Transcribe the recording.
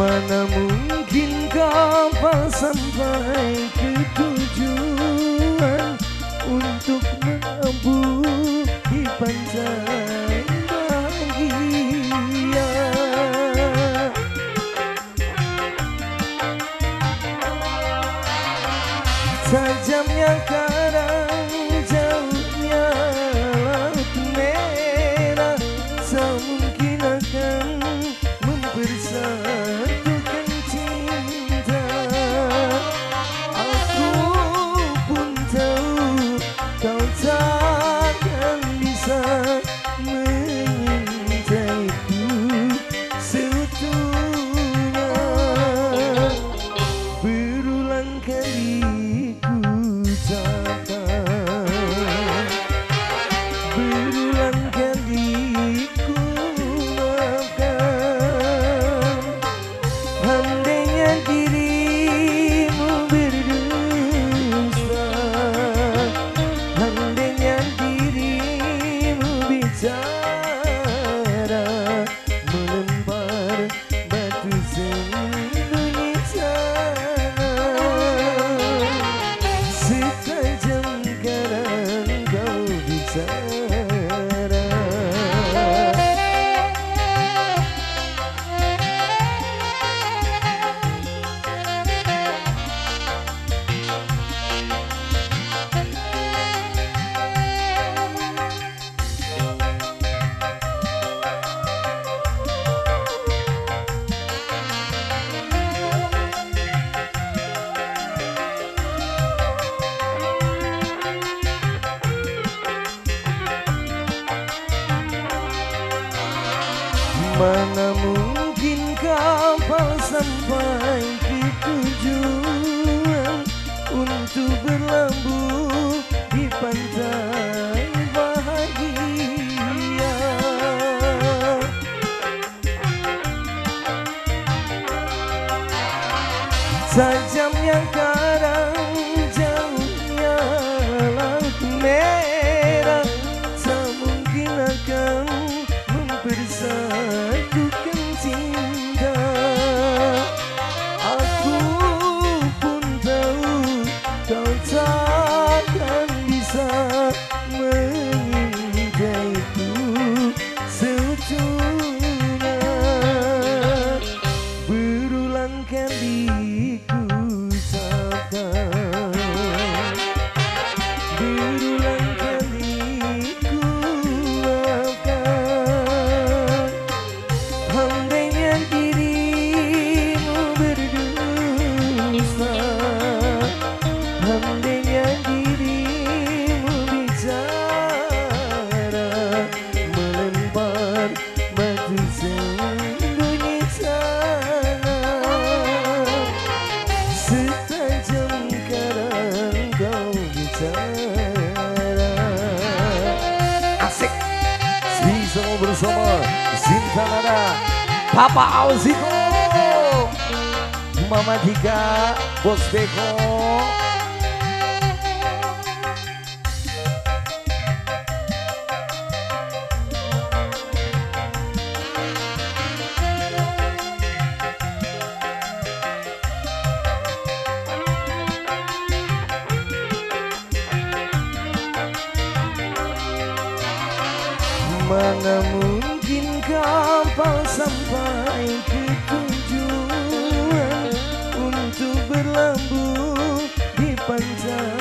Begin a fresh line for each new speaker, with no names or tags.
Mana mungkin kapal sampai ke tujuan untuk menabuh di pantai bahagia. Tajamnya karang, jauhnya laut merah, tak mungkin akan mempersatukan cinta. Aku pun tahu kau takkan bisa menyintaiku seutuhnya. Berulang kali ku ucapkan, berulang kali ku maafkan. Andainya dirimu berdusta, andainya dirimu bicara, melempar batu sembunyi sana. Setajam karang kau bicara. Mana mungkin kapal sampai ke tujuan untuk berlabuh di pantai bahagia. Tajamnya karang, jauhnya laut merah, tak mungkin akan mempersatukan cinta. Aku pun tahu kau takkan bisa menyintaiku seutuhnya. Berulang kali ku ucapkan, berulang kali ku maafkan. Andainya dirimu berdusta, andainya dirimu bicara, melempar batu sembunyi sana. Setajam karang kau bicara. Asik. Bisa bersama Sinta Nada, Papa Auziko, Mama Dika, Bos Beko. Mana mungkin kapal sampai ke tujuan untuk berlabuh di pantai